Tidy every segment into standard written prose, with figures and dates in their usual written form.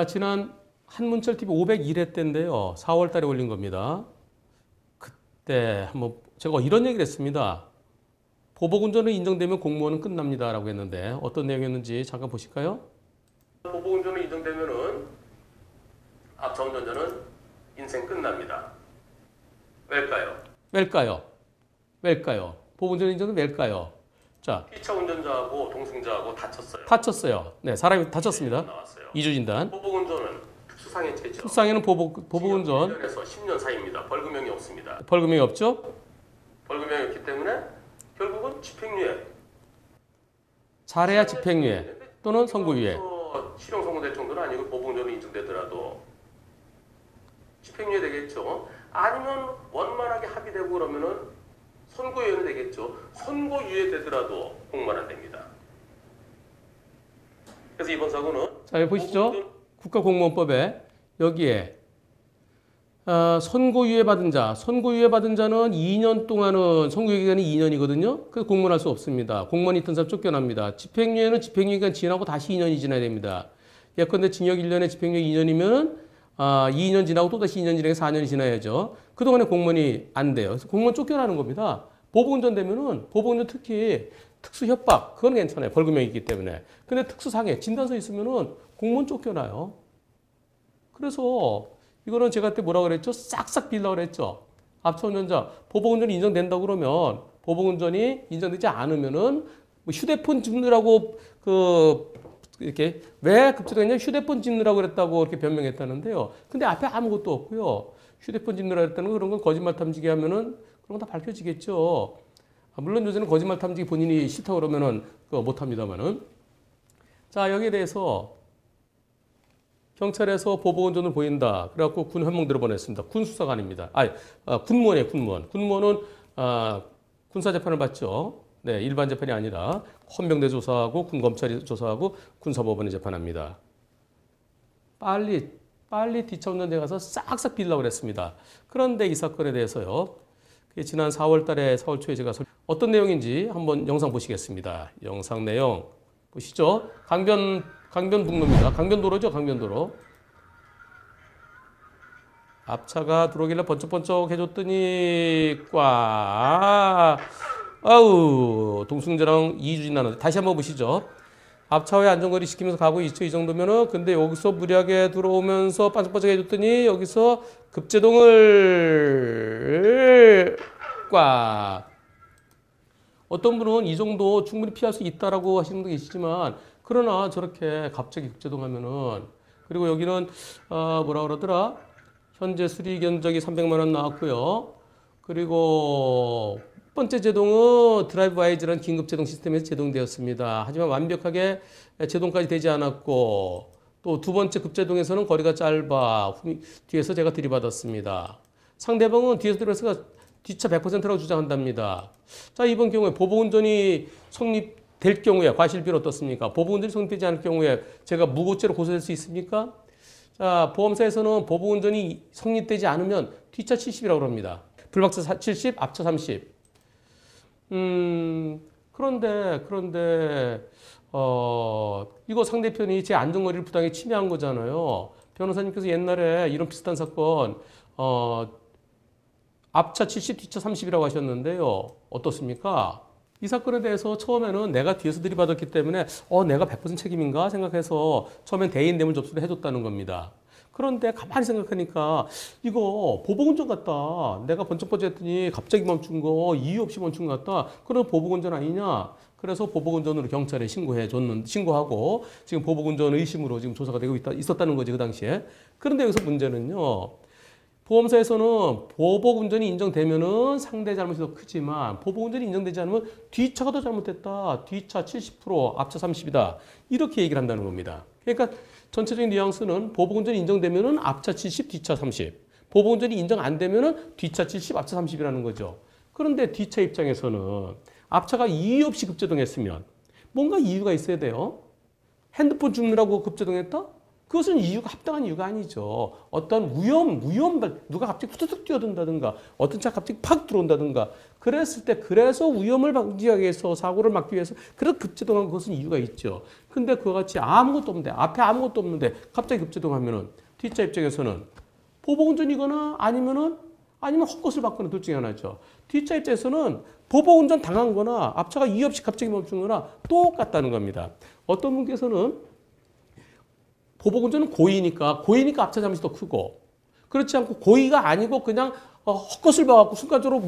지난 한문철TV 501회 때인데요. 4월 달에 올린 겁니다. 그때 한번 제가 이런 얘기를 했습니다. 보복운전을 인정되면 공무원은 끝납니다. 라고 했는데 어떤 내용이었는지 잠깐 보실까요? 보복운전을 인정되면은 앞차 운전자는 인생 끝납니다. 왜일까요? 왜일까요? 보복운전 인정은 왜일까요? 자, 피차 운전자하고 동승자하고 다쳤어요. 네, 사람이 다쳤습니다. 2주 진단. 보복운전은 특수상해죄죠. 특수상해는 보복운전 1년에서 10년 사이입니다. 벌금형이 없습니다. 벌금형이 없죠? 벌금형이 없기 때문에 결국은 집행유예. 잘해야 집행유예 또는 선고유예. 실형 선고될 정도는 아니고 보복운전이 인정되더라도 집행유예 되겠죠. 아니면 원만하게 합의되고 그러면은 선고유예는 되겠죠. 선고유예 되더라도 공무원 안 됩니다. 그래서 이번 사고는 자, 여기 보시죠. 국가공무원법에 여기에 선고유예 받은 자는 2년 동안은 선고유예 기간이 2년이거든요. 그래서 공무원 할 수 없습니다. 공무원 있던 사람 쫓겨납니다. 집행유예는 집행유예 기간 지나고 다시 2년이 지나야 됩니다. 예컨대 징역 1년에 집행유예 2년이면 2년 지나고 또 다시 2년 지나게 4년이 지나야죠. 그동안에 공무원이 안 돼요. 그래서 공무원 쫓겨나는 겁니다. 보복운전 되면은 보복운전 특히 특수협박 그건 괜찮아요. 벌금형이 있기 때문에. 근데 특수상해 진단서 있으면은 공무원 쫓겨나요. 그래서 이거는 제가 그때 뭐라고 그랬죠? 싹싹 빌려고 그랬죠. 앞차 운전자 보복운전이 인정된다고 그러면 보복운전이 인정되지 않으면은 뭐 휴대폰 집느라고 이렇게 왜 급제동했냐? 휴대폰 집느라고 그랬다고 이렇게 변명했다는데요. 근데 앞에 아무것도 없고요. 휴대폰 집느라고 그랬다는 거 그런 건 거짓말 탐지기 하면은 그런 건 다 밝혀지겠죠. 물론 요새는 거짓말 탐지기 본인이 싫다고 그러면은 그거 못 합니다만은. 자, 여기에 대해서 경찰에서 보복운전을 보인다. 그래갖고 군 현몽대로 보냈습니다. 군 수사관입니다. 군무원이에요, 군무원. 군무원은 군사재판을 받죠. 네, 일반 재판이 아니라 헌병대 조사하고 군검찰이 조사하고 군사법원이 재판합니다. 빨리 뒤차 운전대 가서 싹싹 빌려고 그랬습니다. 그런데 이 사건에 대해서요. 지난 4월 달에 4월 초에 제가 어떤 내용인지 한번 영상 보시겠습니다. 영상 내용 보시죠. 강변북로입니다. 강변도로죠, 강변도로. 앞차가 들어오길래 번쩍번쩍 해줬더니 아우 동승자랑 2주 지나는데 다시 한번 보시죠. 앞차에 안전거리 시키면서 가고 있죠. 이 정도면은. 근데 여기서 무리하게 들어오면서 반짝반짝 해줬더니 여기서 급제동을 어떤 분은 이 정도 충분히 피할 수 있다라고 하시는 분도 계시지만 그러나 저렇게 갑자기 급제동하면은 그리고 여기는 뭐라 그러더라? 현재 수리 견적이 300만 원 나왔고요. 그리고 첫 번째 제동은 드라이브 와이즈라는 긴급 제동 시스템에서 제동되었습니다. 하지만 완벽하게 제동까지 되지 않았고 또 두 번째 급제동에서는 거리가 짧아 뒤에서 제가 들이받았습니다. 상대방은 뒤에서 들어서 뒷차 100%라고 주장한답니다. 자, 이번 경우에 보복운전이 성립될 경우에 과실비는 어떻습니까? 보복운전이 성립되지 않을 경우에 제가 무고죄로 고소될 수 있습니까? 자, 보험사에서는 보복운전이 성립되지 않으면 뒷차 70이라고 합니다. 불박차 70, 앞차 30. 그런데 이거 상대편이 제 안전거리를 부당하게 침해한 거잖아요. 변호사님께서 옛날에 이런 비슷한 사건 앞차 70, 뒷차 30이라고 하셨는데요. 어떻습니까? 이 사건에 대해서 처음에는 내가 뒤에서 들이받았기 때문에 내가 100% 책임인가 생각해서 처음엔 대인 뇌물 접수를 해줬다는 겁니다. 그런데 가만히 생각하니까 이거 보복운전 같다. 내가 번쩍번쩍 했더니 갑자기 멈춘 거 이유 없이 멈춘 것 같다. 그럼 보복운전 아니냐? 그래서 보복운전으로 경찰에 신고하고 지금 보복운전 의심으로 지금 조사가 되고 있었다는 거지 그 당시에. 그런데 여기서 문제는요. 보험사에서는 보복운전이 인정되면은 상대 잘못이 더 크지만 보복운전이 인정되지 않으면 뒤차가 더 잘못됐다. 뒤차 70%, 앞차 30이다. 이렇게 얘기를 한다는 겁니다. 그러니까 전체적인 뉘앙스는 보복운전이 인정되면은 앞차 70, 뒤차 30. 보복운전이 인정 안 되면은 뒤차 70, 앞차 30이라는 거죠. 그런데 뒤차 입장에서는 앞차가 이유 없이 급제동했으면 뭔가 이유가 있어야 돼요. 핸드폰 줍느라고 급제동했다? 그것은 이유가 합당한 이유가 아니죠. 어떤 누가 갑자기 후두둑 뛰어든다든가 어떤 차가 갑자기 팍 들어온다든가 그랬을 때 그래서 위험을 방지하기 위해서 사고를 막기 위해서 그런 급제동한 것은 이유가 있죠. 근데 그와 같이 아무것도 없는데 앞에 아무것도 없는데 갑자기 급제동하면은 뒷차 입장에서는 보복운전이거나 아니면 헛것을 받거나 둘 중에 하나죠. 뒷차 입장에서는 보복운전 당한 거나 앞차가 이유 없이 갑자기 멈춘 거나 똑같다는 겁니다. 어떤 분께서는 보복운전은 고의니까 앞차 잘못이 더 크고 그렇지 않고 고의가 아니고 그냥 헛것을 봐갖고 순간적으로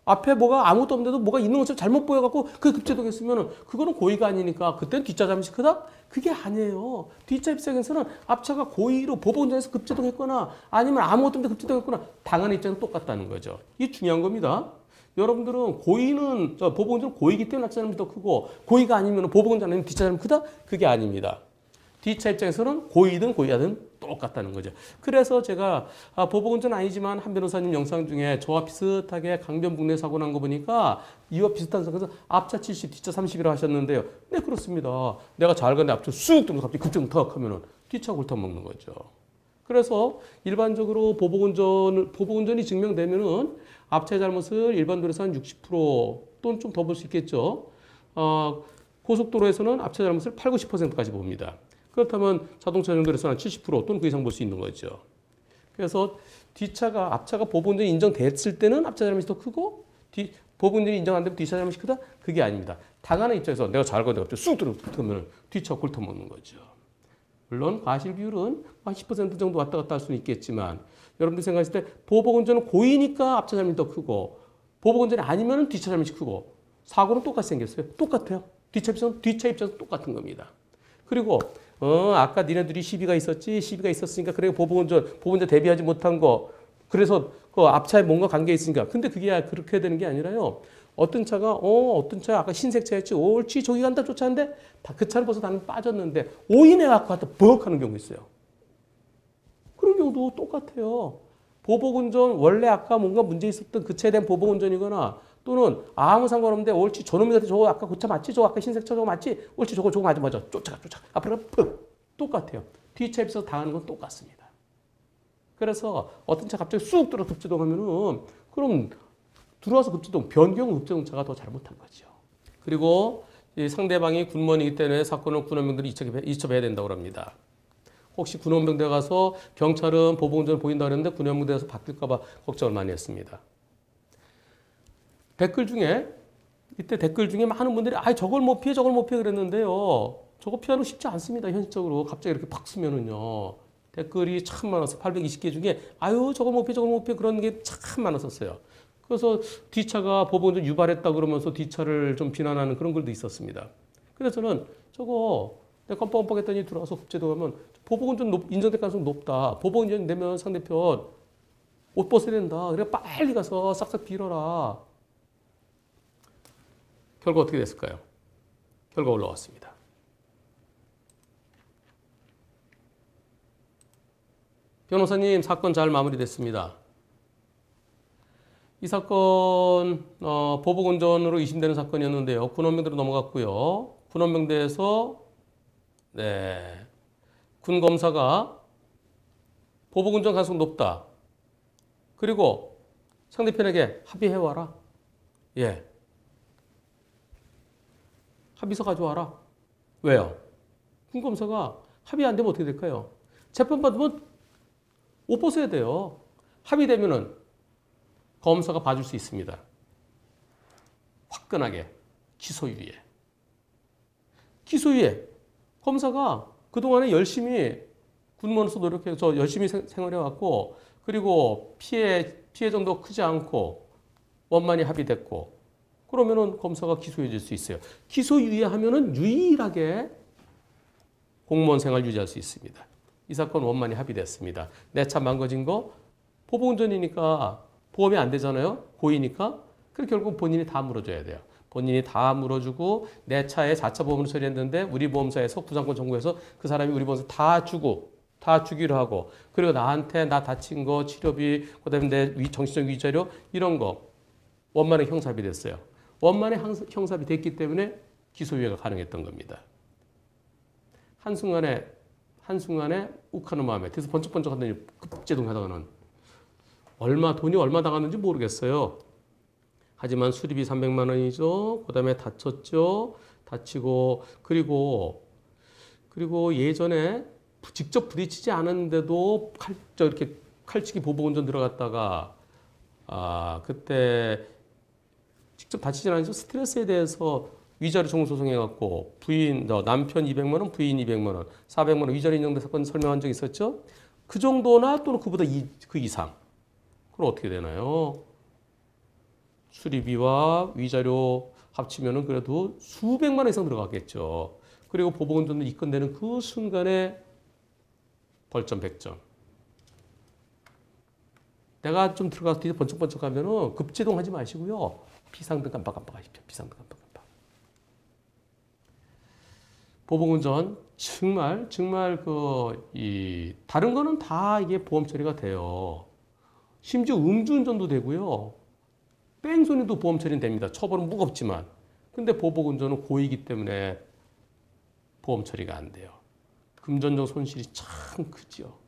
앞에 뭐가 아무것도 없는데도 뭐가 있는 것처럼 잘못 보여갖고 그 급제동했으면 그거는 고의가 아니니까 그때는 뒷차 잘못이 크다? 그게 아니에요. 뒷차 입장에서는 앞차가 고의로 보복운전에서 급제동했거나 아니면 아무것도 없는데 급제동했거나 당하는 입장은 똑같다는 거죠. 이게 중요한 겁니다. 여러분들은 보복운전은 고의이기 때문에 앞차 잘못이 더 크고 고의가 아니면 보복운전 아니면 뒷차 잘못이 크다? 그게 아닙니다. 뒷차 입장에서는 고의든 고의하든 똑같다는 거죠. 그래서 제가 보복운전 아니지만 한 변호사님 영상 중에 저와 비슷하게 강변북로에 사고 난 거 보니까 이와 비슷한 사고에서 앞차 70, 뒷차 30이라고 하셨는데요. 네, 그렇습니다. 내가 잘 가는데 앞차 쑥 들어서 갑자기 급정 턱 하면은 뒷차 골탕 먹는 거죠. 그래서 일반적으로 보복운전이 증명되면은 앞차의 잘못을 일반 도로에서 한 60% 또는 좀 더 볼 수 있겠죠. 고속도로에서는 앞차 잘못을 8, 90%까지 봅니다. 그렇다면 자동차 정도에서는 한 70% 또는 그 이상 볼 수 있는 거죠. 그래서 앞차가 보복운전이 인정됐을 때는 앞차 잘못이 더 크고 보복운전이 인정 안 되면 뒷차 잘못이 크다? 그게 아닙니다. 당하는 입장에서 내가 잘 가는데 갑자기 쑥 들어오면 뒷차 골탕 먹는 거죠. 물론 과실 비율은 한 10% 정도 왔다 갔다 할 수는 있겠지만 여러분들 생각하실 때 보복운전은 고의니까 앞차 잘못이 더 크고 보복운전이 아니면 뒷차 잘못이 크고 사고는 똑같이 생겼어요. 똑같아요. 뒷차 입장에서 똑같은 겁니다. 그리고 아까 니네들이 시비가 있었으니까 그래 보복운전 대비하지 못한 거 그래서 그 앞차에 뭔가 관계 있으니까 근데 그게 그렇게 되는 게 아니라요. 어떤 차 아까 흰색 차였지 옳지 저기 간다 쫓아는데 그 차는 벌써 나는 빠졌는데 오인해 갖고 갖다 벅 하는 경우 있어요. 그런 경우도 똑같아요. 보복운전 원래 아까 뭔가 문제 있었던 그 차에 대한 보복운전이거나 또는 아무 상관없는데 옳지 저놈이한테 저거 아까 그 차 맞지? 저거 아까 흰색 차 저거 맞지? 옳지 저거 맞아. 쫓아가. 앞으로 푹 똑같아요. 뒷차 입에서 당하는 건 똑같습니다. 그래서 어떤 차 갑자기 쑥 들어 급제동하면은 그럼 들어와서 변경 급제동차가 더 잘못한 거죠. 그리고 이 상대방이 군무원이기 때문에 사건을 군원병들이 이첩해야 된다고 합니다. 혹시 군원병대 가서 경찰은 보복운전을 보인다 그랬는데 군원병대에서 바뀔까 봐 걱정을 많이 했습니다. 댓글 중에 많은 분들이 저걸 못 피해 그랬는데요. 저거 피하는 거 쉽지 않습니다. 현실적으로 갑자기 이렇게 팍 쓰면은요. 댓글이 참 많았어요. 820개 중에 저걸 못 피해 그런 게 참 많았었어요. 그래서 뒷차가 보복운전 유발했다 그러면서 뒷차를 좀 비난하는 그런 글도 있었습니다. 그래서 저는 저거 내가 껌뻑껌뻑했더니 들어와서 급제동하면 보복운전 인정될 가능성이 높다. 보복운전 되면 상대편 옷 벗어야 된다. 그래 빨리 가서 싹싹 빌어라. 결과 어떻게 됐을까요? 결과 올라왔습니다. 변호사님, 사건 잘 마무리됐습니다. 이 사건 보복운전으로 의심되는 사건이었는데요. 군원병대로 넘어갔고요. 군원병대에서 군검사가 보복운전 가능성 높다. 그리고 상대편에게 합의해와라. 합의서 가져와라. 왜요? 군검사가 합의 안 되면 어떻게 될까요? 재판받으면 옷 벗어야 돼요. 합의되면은 검사가 봐줄 수 있습니다. 화끈하게 기소유예. 검사가 그동안에 열심히 군무원으로서 노력해서 열심히 생활해왔고 그리고 피해 정도 크지 않고 원만히 합의됐고 그러면은 검사가 기소해줄 수 있어요. 기소유예하면은 유일하게 공무원 생활 유지할 수 있습니다. 이 사건 원만히 합의됐습니다. 내 차 망가진 거 보복운전이니까 보험이 안 되잖아요. 고의니까. 그래서 결국 본인이 다 물어줘야 돼요. 본인이 다 물어주고 내 차에 자차 보험을 처리했는데 우리 보험사에서 구상권 청구해서 그 사람이 우리 보험사 다 주기로 하고 그리고 나한테 나 다친 거 치료비 그다음에 내 정신적 위자료 이런 거 원만하게 형사합의 됐어요. 원만에 형사합의 됐기 때문에 기소유예가 가능했던 겁니다. 한순간에 한순간에 욱하는 마음에 뒤에서 번쩍번쩍 하더니 급제동하다가는 돈이 얼마 나갔는지 모르겠어요. 하지만 수리비 300만 원이죠. 그다음에 다쳤죠. 다치고 그리고 예전에 직접 부딪히지 않았는데도 이렇게 칼치기 보복운전 들어갔다가 그때 직접 다치지 않았죠. 스트레스에 대해서 위자료 청구소송해갖고 남편 200만 원, 부인 200만 원, 400만 원 위자료 인정된 사건 설명한 적 있었죠. 그 정도나 또는 그보다 그 이상. 그럼 어떻게 되나요? 수리비와 위자료 합치면은 그래도 수백만 원 이상 들어갔겠죠. 그리고 보복운전도 입건되는 그 순간에 벌점 100점. 내가 좀 들어가서 뒤에 번쩍번쩍 하면은 급제동하지 마시고요. 비상등 깜빡깜빡 하십시오. 비상등 깜빡깜빡. 보복운전 정말 다른 거는 다 이게 보험 처리가 돼요. 심지어 음주운전도 되고요. 뺑소니도 보험 처리는 됩니다. 처벌은 무겁지만. 근데 보복운전은 고의이기 때문에 보험 처리가 안 돼요. 금전적 손실이 참 크죠.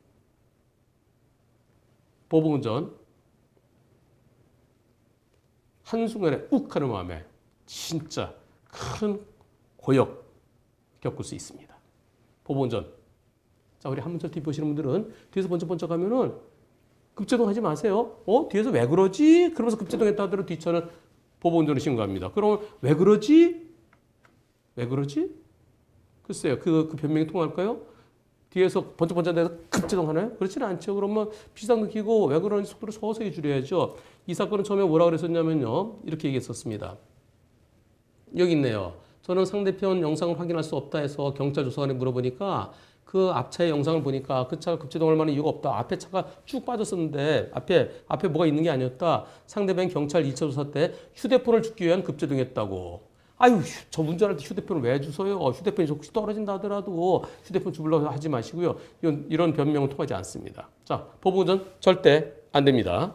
보복운전 한순간에 욱 하는 마음에 진짜 큰 고역 겪을 수 있습니다. 보복운전. 자, 우리 한문철 TV 보시는 분들은 뒤에서 번쩍번쩍 하면은 급제동하지 마세요. 뒤에서 왜 그러지? 그러면서 급제동했다 하더라도 뒤차는 보복운전을 신고합니다. 그럼 왜 그러지? 글쎄요. 그 변명이 통할까요? 뒤에서 번쩍번쩍해서 급제동하나요? 그렇지는 않죠. 그러면 비상등 켜고 왜 그러는지 속도를 서서히 줄여야죠. 이 사건은 처음에 뭐라 그랬었냐면요. 이렇게 얘기했었습니다. 여기 있네요. 저는 상대편 영상을 확인할 수 없다 해서 경찰 조사관에 물어보니까 그 앞차의 영상을 보니까 그 차가 급제동할 만한 이유가 없다. 앞에 차가 쭉 빠졌었는데 앞에 뭐가 있는 게 아니었다. 상대방 경찰 1차 조사 때 휴대폰을 줍기 위한 급제동했다고. 아유, 저 운전할 때 휴대폰을 왜 주세요? 휴대폰이 혹시 떨어진다 하더라도 휴대폰 주려고 하지 마시고요. 이런 변명은 통하지 않습니다. 자, 보복운전 절대 안 됩니다.